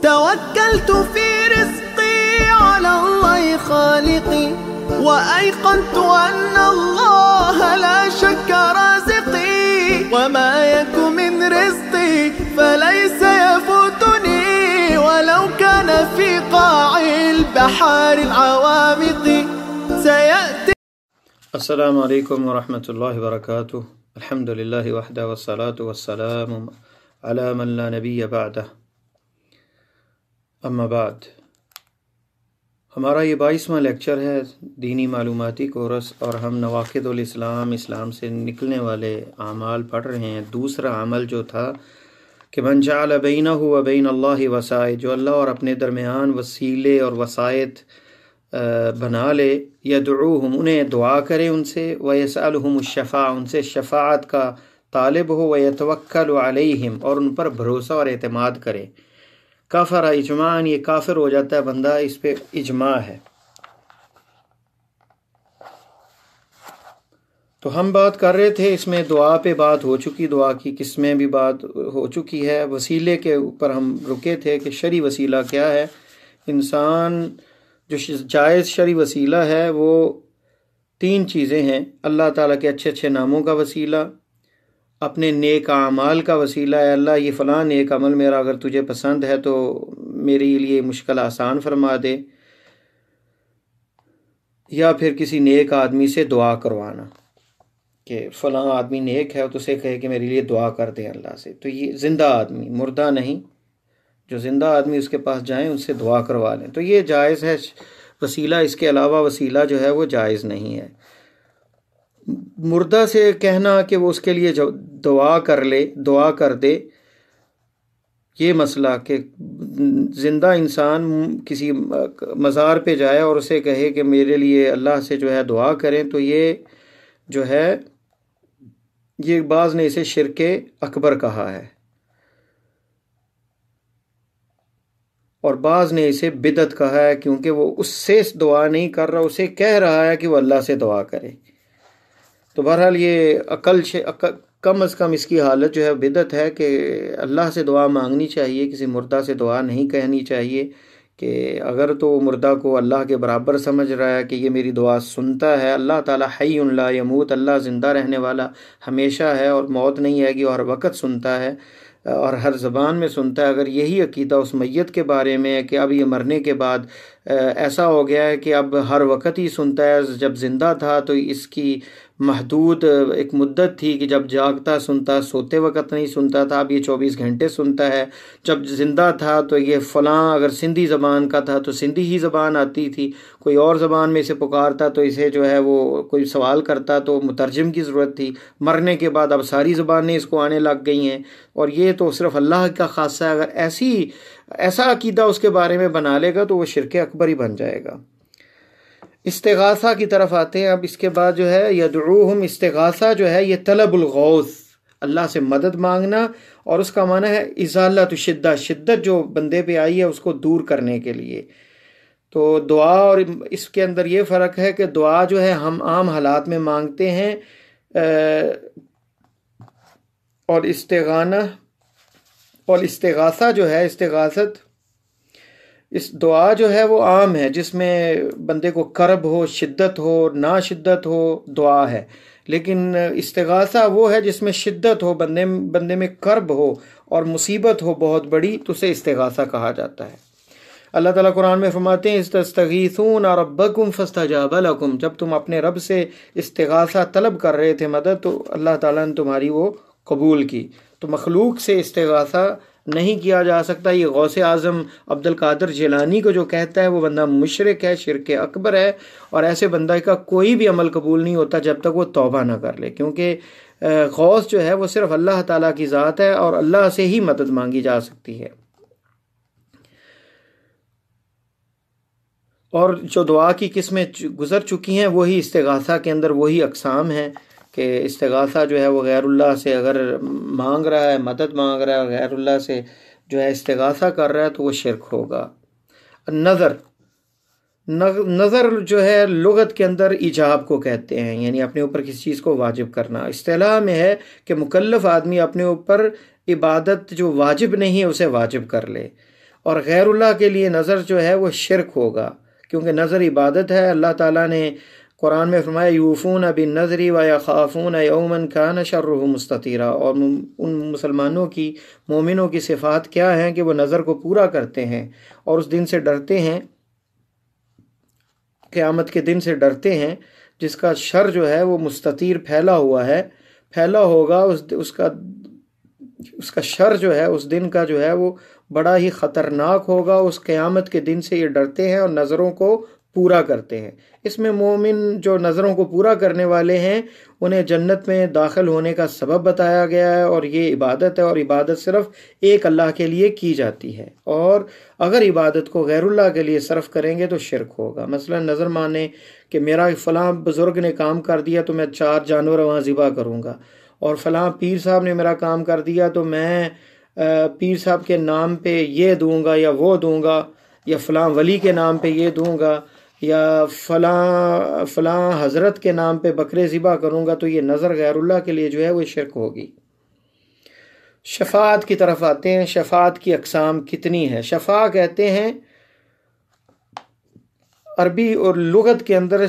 توكلت في رزقي على الله خالقي وأيقنت أن الله لا شك رازقي وما يك من رزقي فليس يفوتني ولو كان في قاع البحار العوامق سيأتي. السلام علیکم ورحمۃ اللہ وبرکاتہ. الحمد للہ وحدہ والصلاة والسلام علی من لا نبی بعدہ. اما بعد، ہمارا یہ 22واں لیکچر ہے دینی معلوماتی کورس، اور ہم نواقض الاسلام، اسلام سے نکلنے والے اعمال پڑھ رہے ہیں. دوسرا عمل جو تھا کہ من جعل بینہ و بین اللہ وسائط، جو اللہ اور اپنے درمیان وسیلے اور وسائط بنا لے، یدعوہم، انہیں دعا کرے ان سے، ویسألہم الشفاعہ، ان سے شفاعت کا طالب ہو، ویتوکل علیہم، اور ان پر بھروسہ اور اعتماد کرے. کافر اجماعاً، یہ کافر ہو جاتا ہے بندہ، اس پہ اجماع ہے. تو ہم بات کر رہے تھے، اس میں دعا پہ بات ہو چکی، دعا کی قسمیں بھی بات ہو چکی ہے. وسیلے کے اوپر ہم رکے تھے کہ شرعی وسیلہ کیا ہے. انسان جو جائز شرعی وسیلہ ہے وہ 3 چیزیں ہیں: اللہ تعالیٰ کے اچھے اچھے ناموں کا وسیلہ، اپنے نیک اعمال کا وسیلہ ہے، اللہ یہ فلاں نیک عمل میرا اگر تجھے پسند ہے تو میرے لیے مشکل آسان فرما دے، یا پھر کسی نیک آدمی سے دعا کروانا کہ فلاں آدمی نیک ہے تو اسے کہے کہ میرے لیے دعا کر دے اللہ سے. تو یہ زندہ آدمی، مردہ نہیں، جو زندہ آدمی اس کے پاس جائیں، ان سے دعا کروا لیں، تو یہ جائز ہے وسیلہ. اس کے علاوہ وسیلہ جو ہے وہ جائز نہیں ہے. مردہ سے کہنا کہ وہ اس کے لیے دعا کر لے، دعا کر دے، یہ مسئلہ کہ زندہ انسان کسی مزار پہ جائے اور اسے کہے کہ میرے لیے اللہ سے جو ہے دعا کریں، تو یہ جو ہے، یہ بعض نے اسے شرک اکبر کہا ہے، اور بعض نے اسے بدعت کہا ہے، کیونکہ وہ اس سے دعا نہیں کر رہا، اسے کہہ رہا ہے کہ وہ اللہ سے دعا کرے. تو بہرحال یہ کم از کم اس کی حالت جو ہے بدعت ہے کہ اللہ سے دعا مانگنی چاہیے، کسی مردہ سے دعا نہیں کہنی چاہیے. کہ اگر تو مردہ کو اللہ کے برابر سمجھ رہا ہے کہ یہ میری دعا سنتا ہے، اللہ تعالیٰ حی لا یموت، اللہ زندہ رہنے والا ہمیشہ ہے اور موت نہیں آئے گی، اور ہر وقت سنتا ہے اور ہر زبان میں سنتا ہے. اگر یہی عقیدہ اس میت کے بارے میں ہے کہ اب یہ مرنے کے بعد ایسا ہو گیا ہے کہ اب ہر وقت ہی سنتا ہے، جب زندہ تھا تو اس کی محدود ایک مدت تھی کہ جب جاگتا سنتا، سوتے وقت نہیں سنتا تھا، اب یہ 24 گھنٹے سنتا ہے. جب زندہ تھا تو یہ فلاں، اگر سندھی زبان کا تھا تو سندھی ہی زبان آتی تھی، کوئی اور زبان میں اسے پکارتا تو اسے جو ہے وہ کوئی سوال کرتا تو مترجم کی ضرورت تھی. مرنے کے بعد اب ساری زبانیں اس کو آنے لگ گئی ہیں، اور یہ تو صرف اللہ کا خاصہ ہے. اگر ایسا عقیدہ اس کے بارے میں بنا لے گا تو وہ شرک اکبر ہی بن جائے گا. استغاثہ کی طرف آتے ہیں. اب اس کے بعد جو ہے یدعوہم، استغاثہ جو ہے یہ طلب الغوث، اللہ سے مدد مانگنا، اور اس کا معنی ہے ازالت شدہ، شدت جو بندے پہ آئی ہے اس کو دور کرنے کے لیے. تو دعا اور اس کے اندر یہ فرق ہے کہ دعا جو ہے ہم عام حالات میں مانگتے ہیں، اور استغاثہ جو ہے، استغاثت، اس دعا جو ہے وہ عام ہے، جس میں بندے کو کرب ہو، شدت ہو، نا شدت ہو، دعا ہے. لیکن استغاثہ وہ ہے جس میں شدت ہو، بندے میں کرب ہو اور مصیبت ہو بہت بڑی، تو اسے استغاثہ کہا جاتا ہے. اللہ تعالیٰ قرآن میں فرماتے ہیں استستغیثون ربکم فاستجاب لکم، جب تم اپنے رب سے استغاثہ طلب کر رہے تھے، مدد، تو اللہ تعالیٰ نے تمہاری وہ قبول کی. تو مخلوق سے استغاثہ نہیں کیا جا سکتا. یہ غوث اعظم عبد القادر جیلانی کو جو کہتا ہے وہ بندہ مشرک ہے، شرک اکبر ہے، اور ایسے بندہ کا کوئی بھی عمل قبول نہیں ہوتا جب تک وہ توبہ نہ کر لے، کیونکہ غوث جو ہے وہ صرف اللہ تعالیٰ کی ذات ہے اور اللہ سے ہی مدد مانگی جا سکتی ہے. اور جو دعا کی قسمیں گزر چکی ہیں وہی استغاثہ کے اندر وہی اقسام ہیں کہ استغاثہ جو ہے وہ غیر اللہ سے اگر مانگ رہا ہے، مدد مانگ رہا ہے، اور غیر اللہ سے جو ہے استغاثہ کر رہا ہے تو وہ شرک ہوگا. نظر جو ہے لغت کے اندر ایجاب کو کہتے ہیں، یعنی اپنے اوپر کسی چیز کو واجب کرنا. اصطلاح میں ہے کہ مکلف آدمی اپنے اوپر عبادت جو واجب نہیں ہے اسے واجب کر لے، اور غیر اللہ کے لیے نظر جو ہے وہ شرک ہوگا، کیونکہ نظر عبادت ہے۔ اللہ تعالیٰ نے قرآن میں فرمایا یوفون بالنذر ویخافون یوما کان شرہ مستطیرا، اور ان مسلمانوں کی، مومنوں کی صفات کیا ہیں کہ وہ نظر کو پورا کرتے ہیں اور اس دن سے ڈرتے ہیں، قیامت کے دن سے ڈرتے ہیں جس کا شر جو ہے وہ مستطیر پھیلا ہوا ہے، پھیلا ہوگا، اس کا شر جو ہے اس دن کا جو ہے وہ بڑا ہی خطرناک ہوگا۔ اس قیامت کے دن سے یہ ڈرتے ہیں اور نظروں کو پورا کرتے ہیں۔ اس میں مومن جو نظروں کو پورا کرنے والے ہیں انہیں جنت میں داخل ہونے کا سبب بتایا گیا ہے، اور یہ عبادت ہے، اور عبادت صرف ایک اللہ کے لیے کی جاتی ہے، اور اگر عبادت کو غیر اللہ کے لیے صرف کریں گے تو شرک ہوگا۔ مثلا نظر مانے کہ میرا فلاں بزرگ نے کام کر دیا تو میں 4 جانور وہاں ذبح کروں گا، اور فلاں پیر صاحب نے میرا کام کر دیا تو میں پیر صاحب کے نام پہ یہ دوں گا یا وہ دوں گا، یا فلاں ولی کے نام پہ یہ دوں گا، یا فلاں حضرت کے نام پہ بکرے ذبح کروں گا، تو یہ نظر غیر اللہ کے لیے جو ہے وہ شرک ہوگی۔ شفاعت کی طرف آتے ہیں۔ شفاعت کی اقسام کتنی ہے؟ شفاع کہتے ہیں عربی اور لغت کے اندر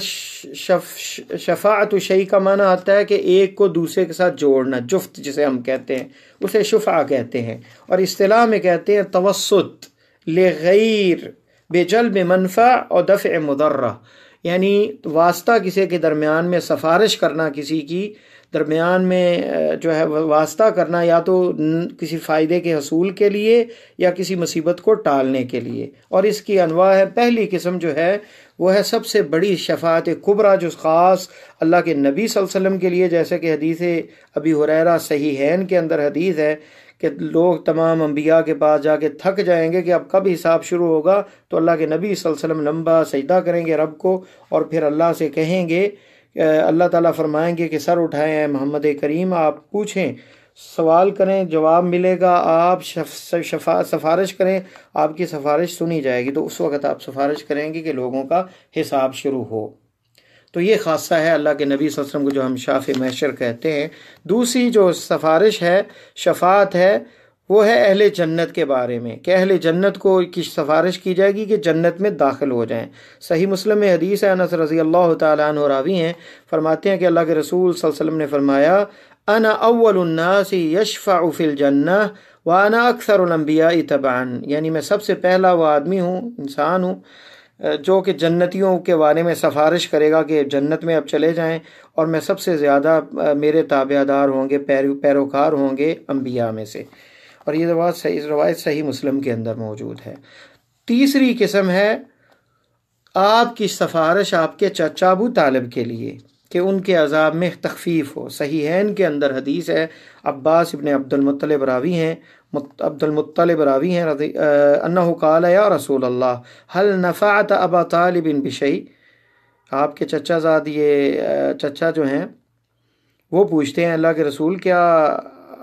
شفاعت شیء کا معنی آتا ہے کہ ایک کو دوسرے کے ساتھ جوڑنا، جفت جسے ہم کہتے ہیں اسے شفاع کہتے ہیں، اور اصطلاح میں کہتے ہیں توسط لغیر بجلب منفع اور دفع مضرہ، یعنی واسطہ کسی کے درمیان میں سفارش کرنا، کسی کی درمیان میں جو ہے واسطہ کرنا، یا تو کسی فائدے کے حصول کے لیے یا کسی مصیبت کو ٹالنے کے لیے، اور اس کی انواع ہے۔ پہلی قسم جو ہے وہ ہے سب سے بڑی شفاعت کبریٰ، جو خاص اللہ کے نبی صلی اللہ علیہ وسلم کے لیے، جیسے کہ حدیث ابی ہریرہ صحیحین کے اندر حدیث ہے کہ لوگ تمام انبیاء کے پاس جا کے تھک جائیں گے کہ اب کب حساب شروع ہوگا، تو اللہ کے نبی صلی اللہ علیہ وسلم لمبا سجدہ کریں گے رب کو، اور پھر اللہ سے کہیں گے، اللہ تعالیٰ فرمائیں گے کہ سر اٹھائیں اے محمد کریم، آپ پوچھیں، سوال کریں، جواب ملے گا، آپ سفارش کریں، آپ کی سفارش سنی جائے گی، تو اس وقت آپ سفارش کریں گے کہ لوگوں کا حساب شروع ہو۔ تو یہ خاصہ ہے اللہ کے نبی صلی اللہ علیہ وسلم کو، جو ہم شافع محشر کہتے ہیں۔ دوسری جو سفارش ہے، شفاعت ہے، وہ ہے اہل جنت کے بارے میں، کہ اہل جنت کو کی سفارش کی جائے گی کہ جنت میں داخل ہو جائیں۔ صحیح مسلم میں حدیث ہے، انس رضی اللہ تعالیٰ عنہ راوی ہیں، فرماتے ہیں کہ اللہ کے رسول صلی اللہ علیہ وسلم نے فرمایا انا اول الناس یشفع فی الجنہ وانا اکثر الانبیاء تبعا، یعنی میں سب سے پہلا وہ آدمی ہوں، انسان ہوں جو کہ جنتیوں کے بارے میں سفارش کرے گا کہ جنت میں اب چلے جائیں، اور میں سب سے زیادہ میرے تابع دار ہوں گے، پیروکار ہوں گے انبیاء میں سے، اور یہ روایت صحیح مسلم کے اندر موجود ہے۔ تیسری قسم ہے آپ کی سفارش آپ کے چچا ابو طالب کے لیے، کہ ان کے عذاب میں تخفیف ہو۔ صحیحین کے اندر حدیث ہے، عباس ابن عبد المطلب راوی ہیں، انہ قال یا رسول اللہ هل نفعت ابا طالب بشیء، آپ کے چچا زاد، یہ چچا جو ہیں وہ پوچھتے ہیں اللہ کے رسول کیا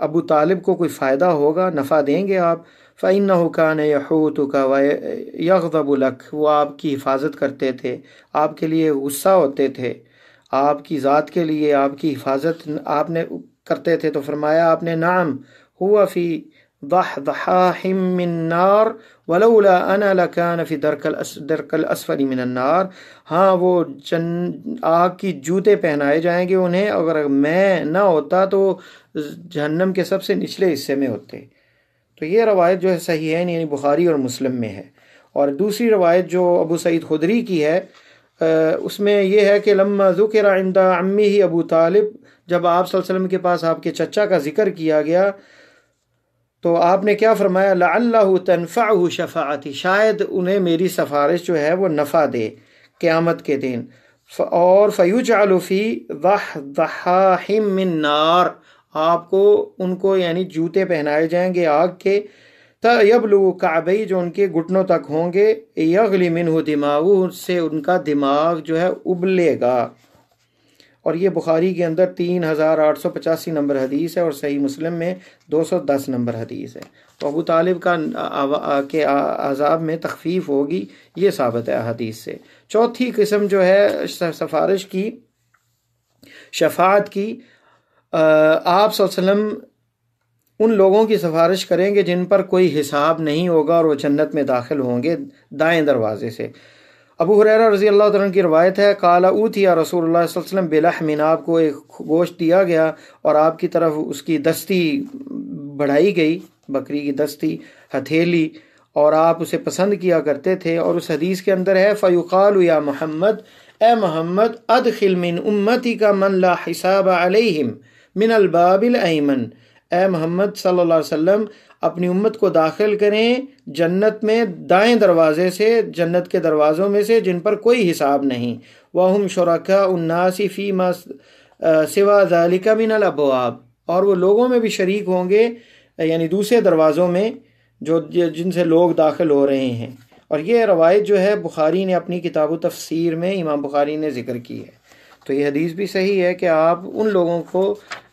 ابو طالب کو کوئی فائدہ ہوگا، نفع دیں گے آپ؟ فَإِنَّهُ كَانَ يَحُوتُكَ وَيَغْضَبُ لَكَ، وہ آپ کی حفاظت کرتے تھے، آپ کے لیے غصہ ہوتے تھے، آپ کی ذات کے لیے آپ کی حفاظت آپ نے کرتے تھے۔ تو فرمایا آپ نے نعم هو فی ضحضحاہ من نار ولولا انا لکان فی درک الاسفل من النار، ہاں وہ آگ کی جوتے پہنائے جائیں گے انہیں، اگر میں نہ ہوتا تو جہنم کے سب سے نچلے حصے میں ہوتے۔ تو یہ روایت جو ہے صحیح ہے، یعنی بخاری اور مسلم میں ہے۔ اور دوسری روایت جو ابو سعید خدری کی ہے، اس میں یہ ہے کہ لما ذکر عند عمہ ابو طالب، جب آپ صلی اللہ علیہ وسلم کے پاس آپ کے چچا کا ذکر کیا گیا تو آپ نے کیا فرمایا، لعلہ تنفعہ شفاعتی، شاید انہیں میری سفارش جو ہے وہ نفع دے قیامت کے دن، اور فیجعل فی ضحضحاہ من نار، آپ کو ان کو یعنی جوتے پہنائے جائیں گے آگ کے، یبلغ کعبی، جو ان کے گھٹنوں تک ہوں گے، یغلی منہ دماغہ، اس سے ان کا دماغ جو ہے ابلے گا۔ اور یہ بخاری کے اندر 3885 نمبر حدیث ہے، اور صحیح مسلم میں 210 نمبر حدیث ہے۔ تو ابو طالب کے عذاب میں تخفیف ہوگی، یہ ثابت ہے حدیث سے۔ چوتھی قسم جو ہے سفارش کی، شفاعت کی، آپ صلی اللہ علیہ وسلم ان لوگوں کی سفارش کریں گے جن پر کوئی حساب نہیں ہوگا اور وہ جنت میں داخل ہوں گے دائیں دروازے سے۔ ابو ہریرہ رضی اللہ تعالیٰ عنہ کی روایت ہے، قال اوتیا رسول اللہ صلی اللہ علیہ وسلم بلحم، آپ کو ایک گوشت دیا گیا اور آپ کی طرف اس کی دستی بڑھائی گئی، بکری کی دستی ہتھیلی، اور آپ اسے پسند کیا کرتے تھے۔ اور اس حدیث کے اندر ہے فیقال یا محمد، اے محمد ادخل من امتی کا من لا حساب علیہم من الباب الایمن، اے محمد صلی اللہ علیہ وسلم اپنی امت کو داخل کریں جنت میں دائیں دروازے سے، جنت کے دروازوں میں سے جن پر کوئی حساب نہیں۔ وَهُمْ شُرَكَاءُ النَّاسِ فِي مَا سِوَى ذَلِكَ مِنَ الْأَبْوَابِ، اور وہ لوگوں میں بھی شریک ہوں گے، یعنی دوسرے دروازوں میں جو جن سے لوگ داخل ہو رہے ہیں۔ اور یہ روایت جو ہے بخاری نے اپنی کتاب و تفسیر میں امام بخاری نے ذکر کی ہے۔ تو یہ حدیث بھی صحیح ہے کہ آپ ان لوگوں کو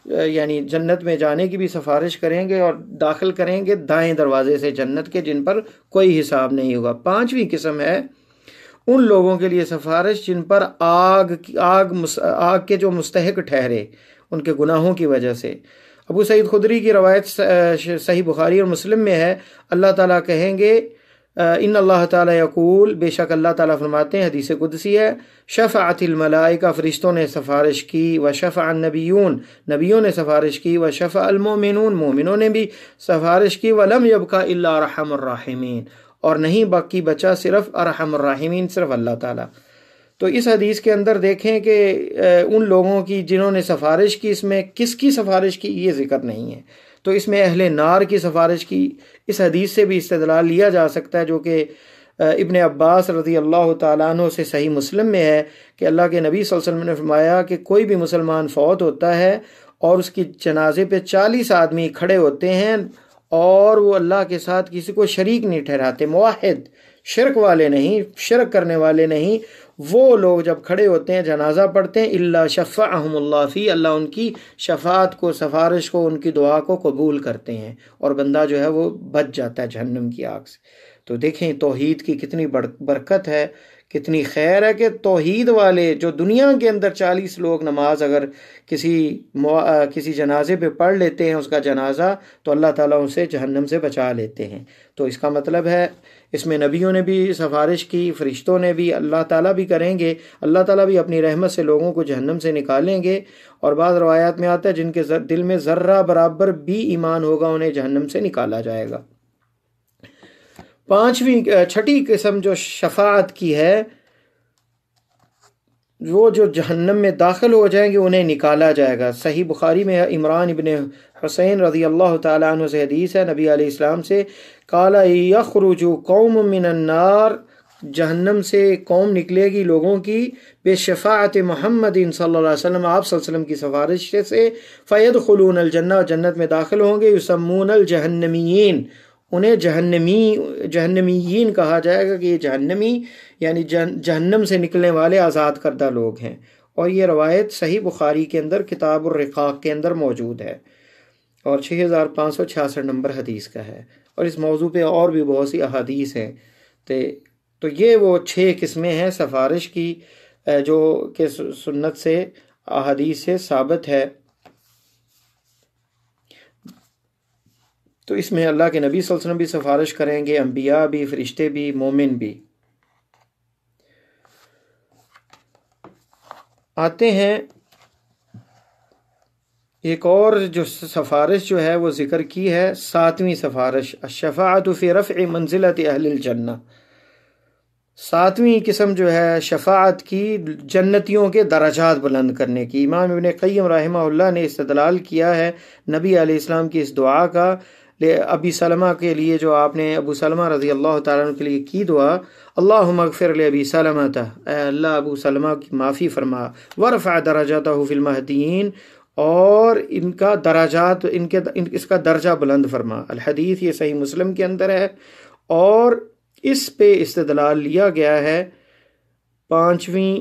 یعنی جنت میں جانے کی بھی سفارش کریں گے اور داخل کریں گے دائیں دروازے سے جنت کے، جن پر کوئی حساب نہیں ہوگا۔ پانچویں قسم ہے ان لوگوں کے لیے سفارش جن پر آگ کے جو مستحق ٹھہرے ان کے گناہوں کی وجہ سے۔ ابو سعید خدری کی روایت صحیح بخاری اور مسلم میں ہے، اللہ تعالیٰ کہیں گے ان اللہ تعالیٰ یقول، بے شک اللہ تعالیٰ فرماتے ہیں، حدیث قدسی ہے، شفعت الملائکہ، فرشتوں نے سفارش کی، وشفع النبیون، نبیوں نے سفارش کی، وشفع المؤمنون، مومنوں نے بھی سفارش کی، ولم یبقى الا ارحم الراحمین، اور نہیں باقی بچا صرف ارحم الراحمین، صرف اللہ تعالیٰ۔ تو اس حدیث کے اندر دیکھیں کہ ان لوگوں کی جنہوں نے سفارش کی، اس میں کس کی سفارش کی یہ ذکر نہیں ہے، تو اس میں اہل نار کی سفارش کی۔ اس حدیث سے بھی استدلال لیا جا سکتا ہے جو کہ ابن عباس رضی اللہ تعالیٰ عنہ سے صحیح مسلم میں ہے کہ اللہ کے نبی صلی اللہ علیہ وسلم نے فرمایا کہ کوئی بھی مسلمان فوت ہوتا ہے اور اس کی جنازے پہ 40 آدمی کھڑے ہوتے ہیں اور وہ اللہ کے ساتھ کسی کو شریک نہیں ٹھہراتے، موحد، شرک والے نہیں، شرک کرنے والے نہیں، وہ لوگ جب کھڑے ہوتے ہیں جنازہ پڑھتے ہیں، الا شفعہم اللہ فی، اللہ ان کی شفاعت کو، سفارش کو، ان کی دعا کو قبول کرتے ہیں اور بندہ جو ہے وہ بچ جاتا ہے جہنم کی آگ سے۔ تو دیکھیں توحید کی کتنی برکت ہے، کتنی خیر ہے کہ توحید والے جو دنیا کے اندر 40 لوگ نماز اگر کسی جنازے پہ پڑھ لیتے ہیں اس کا جنازہ، تو اللہ تعالیٰ اسے جہنم سے بچا لیتے ہیں۔ تو اس کا مطلب ہے اس میں نبیوں نے بھی سفارش کی، فرشتوں نے بھی، اللہ تعالیٰ بھی کریں گے، اللہ تعالیٰ بھی اپنی رحمت سے لوگوں کو جہنم سے نکالیں گے۔ اور بعض روایات میں آتا ہے جن کے دل میں ذرہ برابر بھی ایمان ہوگا انہیں جہنم سے نکالا جائے گا۔ چھٹی قسم جو شفاعت کی ہے، وہ جو جہنم میں داخل ہو جائیں گے انہیں نکالا جائے گا۔ صحیح بخاری میں عمران ابن حسین رضی اللہ تعالیٰ عنہ سے حدیث ہے نبی علیہ السلام سے، قال یخرج قوم من النار، جہنم سے قوم نکلے گی لوگوں کی، بے شفاعت محمد صلی اللہ علیہ وسلم، آپ صلی اللہ علیہ وسلم کی سفارش سے، فیدخلون الجنہ، جنت میں داخل ہوں گے، یسمون الجہنمیین، انہیں جہنمیین کہا جائے گا کہ یہ جہنمی یعنی جہنم سے نکلنے والے آزاد کردہ لوگ ہیں۔ اور یہ روایت صحیح بخاری کے اندر کتاب الرقاق کے اندر موجود ہے اور 6566 نمبر حدیث کا ہے، اور اس موضوع پہ اور بھی بہت سی احادیث ہیں۔ تو یہ وہ 6 قسمیں ہیں سفارش کی جو کہ سنت سے، احادیث سے ثابت ہے۔ تو اس میں اللہ کے نبی صلی اللہ علیہ وسلم بھی سفارش کریں گے، انبیاء بھی، فرشتے بھی، مومن بھی۔ آتے ہیں ایک اور جو سفارش جو ہے وہ ذکر کی ہے، 7ویں سفارش، الشفاعۃ فی رفع منزلۃ اہل الجنہ، 7ویں قسم جو ہے شفاعت کی جنتیوں کے درجات بلند کرنے کی۔ امام ابن قیم رحمہ اللہ نے استدلال کیا ہے نبی علیہ السلام کی اس دعا کا، ابی سلمہ کے لیے جو آپ نے ابو سلمہ رضی اللہ تعالیٰ عنہ کے لیے کی دعا، اللہم اغفر لابی سلمہ، اے اللہ ابو سلمہ کی معافی فرما، ورفع درجاتہ فی المہدیین، اور ان کا درجات، اس کا درجہ بلند فرما۔ الحدیث یہ صحیح مسلم کے اندر ہے، اور اس پہ استدلال لیا گیا ہے 5ویں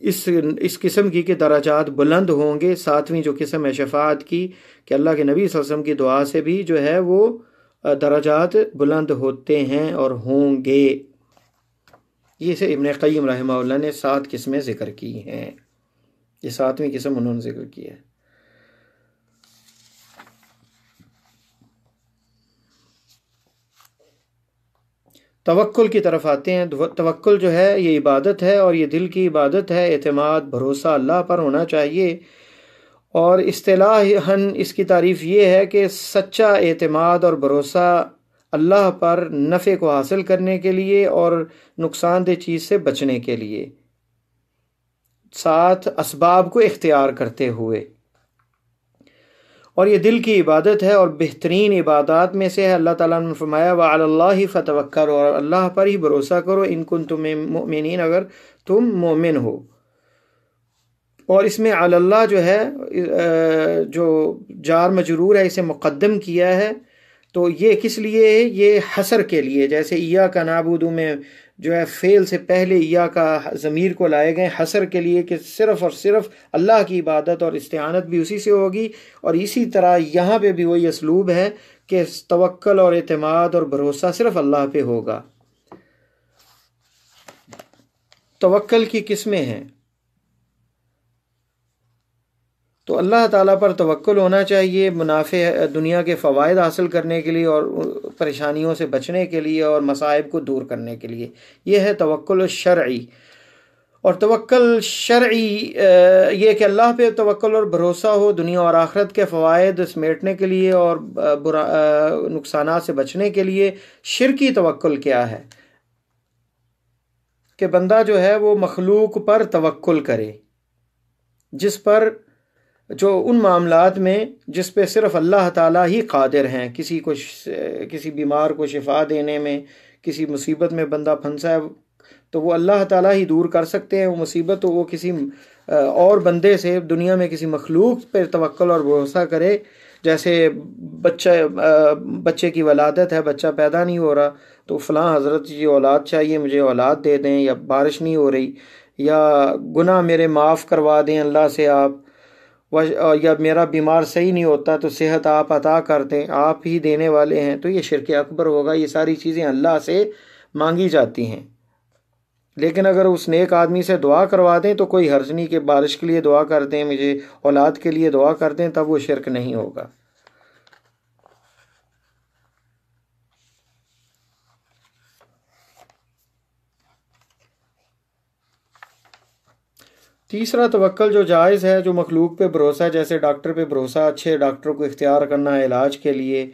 اس قسم کی کہ درجات بلند ہوں گے۔ 7ویں جو قسم ہے شفاعت کی کہ اللہ کے نبی صلی اللہ علیہ وسلم کی دعا سے بھی جو ہے وہ درجات بلند ہوتے ہیں اور ہوں گے۔ یہ سے ابن قیم رحمہ اللہ نے 7 قسمیں ذکر کی ہیں، یہ 7ویں قسم انہوں نے ذکر کی ہے۔ توکل کی طرف آتے ہیں۔ توکل جو ہے یہ عبادت ہے، اور یہ دل کی عبادت ہے، اعتماد بھروسہ اللہ پر ہونا چاہیے۔ اور اصطلاحاً اس کی تعریف یہ ہے کہ سچا اعتماد اور بھروسہ اللہ پر نفع کو حاصل کرنے کے لیے اور نقصان دہ چیز سے بچنے کے لیے، ساتھ اسباب کو اختیار کرتے ہوئے۔ اور یہ دل کی عبادت ہے اور بہترین عبادات میں سے ہے۔ اللہ تعالیٰ نے فرمایا وَعَلَى اللَّهِ فَتَوَكَّلُوا، اور اللہ پر ہی بھروسہ کرو، ان کنتم مؤمنین، اگر تم مومن ہو۔ اور اس میں علی اللہ جو ہے جو جار مجرور ہے اسے مقدم کیا ہے، تو یہ کس لیے ہے؟ یہ حصر کے لیے، جیسے ایاک نعبد میں جو ہے فعل سے پہلے ایاک ضمیر کو لائے گئے حصر کے لیے کہ صرف اور صرف اللہ کی عبادت اور استعانت بھی اسی سے ہوگی۔ اور اسی طرح یہاں پہ بھی وہی اسلوب ہے کہ توکل اور اعتماد اور بھروسہ صرف اللہ پہ ہوگا۔ توکل کی قسمیں ہیں، تو اللہ تعالیٰ پر توکل ہونا چاہیے منافع دنیا کے فوائد حاصل کرنے کے لیے اور پریشانیوں سے بچنے کے لیے اور مصائب کو دور کرنے کے لیے۔ یہ ہے توکل شرعی۔ اور توکل شرعی یہ کہ اللہ پہ توکل اور بھروسہ ہو دنیا اور آخرت کے فوائد سمیٹنے کے لیے اور نقصانات سے بچنے کے لیے۔ شرکی توکل کیا ہے؟ کہ بندہ جو ہے وہ مخلوق پر توکل کرے، جس پر جو ان معاملات میں جس پہ صرف اللہ تعالیٰ ہی قادر ہیں، کسی بیمار کو شفا دینے میں، کسی مصیبت میں بندہ پھنسا ہے تو وہ اللہ تعالیٰ ہی دور کر سکتے ہیں وہ مصیبت، تو وہ کسی اور بندے سے دنیا میں کسی مخلوق پہ توکل اور بھروسہ کرے۔ جیسے بچے کی ولادت ہے، بچہ پیدا نہیں ہو رہا، تو فلاں حضرت یہ اولاد چاہیے، مجھے اولاد دے دیں، یا بارش نہیں ہو رہی، یا گناہ میرے معاف کروا دیں اللہ سے آپ، یا میرا بیمار صحیح نہیں ہوتا تو صحت آپ عطا کر دیں، آپ ہی دینے والے ہیں، تو یہ شرک اکبر ہوگا۔ یہ ساری چیزیں اللہ سے مانگی جاتی ہیں۔ لیکن اگر اس نیک آدمی سے دعا کروا دیں تو کوئی حرج نہیں کہ بارش کے لیے دعا کر دیں، مجھے اولاد کے لیے دعا کر دیں، تب وہ شرک نہیں ہوگا۔ تیسرا توکل جو جائز ہے، جو مخلوق پہ بھروسہ، جیسے ڈاکٹر پہ بھروسہ، اچھے ڈاکٹر کو اختیار کرنا علاج کے لیے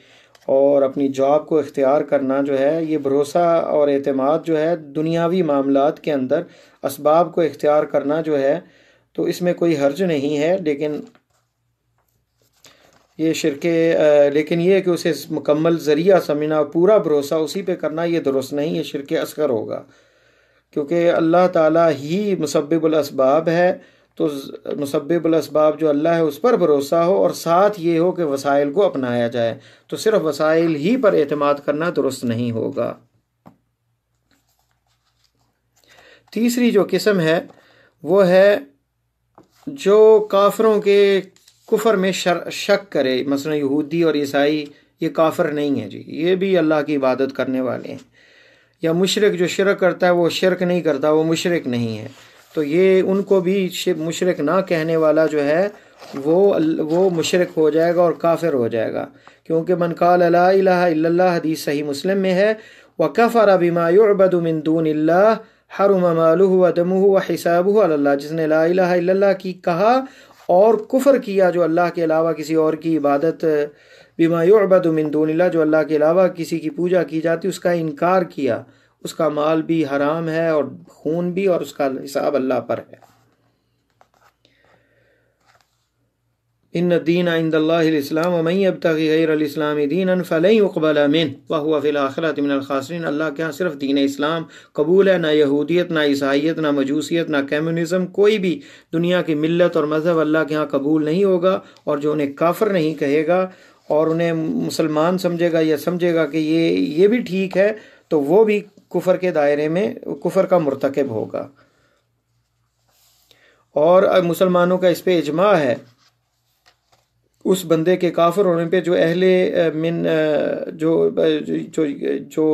اور اپنی جاب کو اختیار کرنا، جو ہے یہ بھروسہ اور اعتماد جو ہے دنیاوی معاملات کے اندر اسباب کو اختیار کرنا جو ہے، تو اس میں کوئی حرج نہیں ہے، لیکن یہ لیکن یہ کہ اسے مکمل ذریعہ سمجھنا، پورا بھروسہ اسی پہ کرنا، یہ درست نہیں، یہ شرک اصغر ہوگا، کیونکہ اللہ تعالیٰ ہی مسبب الاسباب ہے، تو مسبب الاسباب جو اللہ ہے اس پر بھروسہ ہو، اور ساتھ یہ ہو کہ وسائل کو اپنایا جائے، تو صرف وسائل ہی پر اعتماد کرنا درست نہیں ہوگا۔ تیسری جو قسم ہے وہ ہے جو کافروں کے کفر میں شک کرے، مثلا یہودی اور عیسائی یہ کافر نہیں ہیں جی، یہ بھی اللہ کی عبادت کرنے والے ہیں، یا مشرک جو شرک کرتا ہے وہ شرک نہیں کرتا، وہ مشرک نہیں ہے، تو یہ ان کو بھی مشرک نہ کہنے والا جو ہے وہ مشرک ہو جائے گا اور کافر ہو جائے گا، کیونکہ من قال لا الہ الا اللہ حدیث صحیح مسلم میں ہے وَكَفَرَ بِمَا يُعْبَدُ مِن دُونِ اللَّهِ حَرُمَ مَالُهُ وَدَمُهُ وَحِسَابُهُ عَلَى اللَّهِ، جس نے لا الہ الا اللہ کی کہا اور کفر کیا جو اللہ کے علاوہ کسی اور کی عبادت، بما يعبد من دون اللہ، جو اللہ کے علاوہ کسی کی پوجا کی جاتی اس کا انکار کیا، اس کا مال بھی حرام ہے اور خون بھی، اور اس کا حساب اللہ پر ہے۔ ان الدین عند اللہ الاسلام ومن یبتغی غیر الاسلام دینا فلن يقبل منه وهو فی الآخرۃ من الخاسرین۔ اللہ کے ہاں صرف دین اسلام قبول ہے، نہ یہودیت، نہ عیسائیت، نہ مجوسیت، نہ کمیونزم، کوئی بھی دنیا کی ملت اور مذہب اللہ کے ہاں قبول نہیں ہوگا، اور جو انہیں کافر نہیں کہے گا اور انہیں مسلمان سمجھے گا یا سمجھے گا کہ یہ بھی ٹھیک ہے، تو وہ بھی کفر کے دائرے میں کفر کا مرتکب ہوگا۔ اور مسلمانوں کا اس پہ اجماع ہے، اس بندے کے کافر ہونے پہ جو جو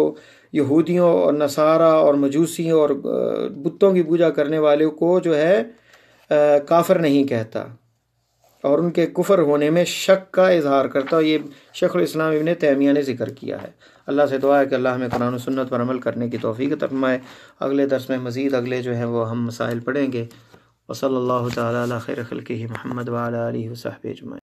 یہودیوں اور نصارہ اور مجوسیوں اور بتوں کی پوجا کرنے والے کو جو ہے کافر نہیں کہتا، اور ان کے کفر ہونے میں شک کا اظہار کرتا ہے۔ یہ شیخ الاسلام ابن تیمیہ نے ذکر کیا ہے۔ اللہ سے دعا ہے کہ اللہ ہمیں قرآن و سنت پر عمل کرنے کی توفیق عطا فرمائے۔ اگلے درس میں مزید اگلے جو ہیں وہ ہم مسائل پڑھیں گے۔ وصلی اللہ تعالیٰ علی خیر خلقہ محمد وعلی آلہ وصحبہ اجمعین۔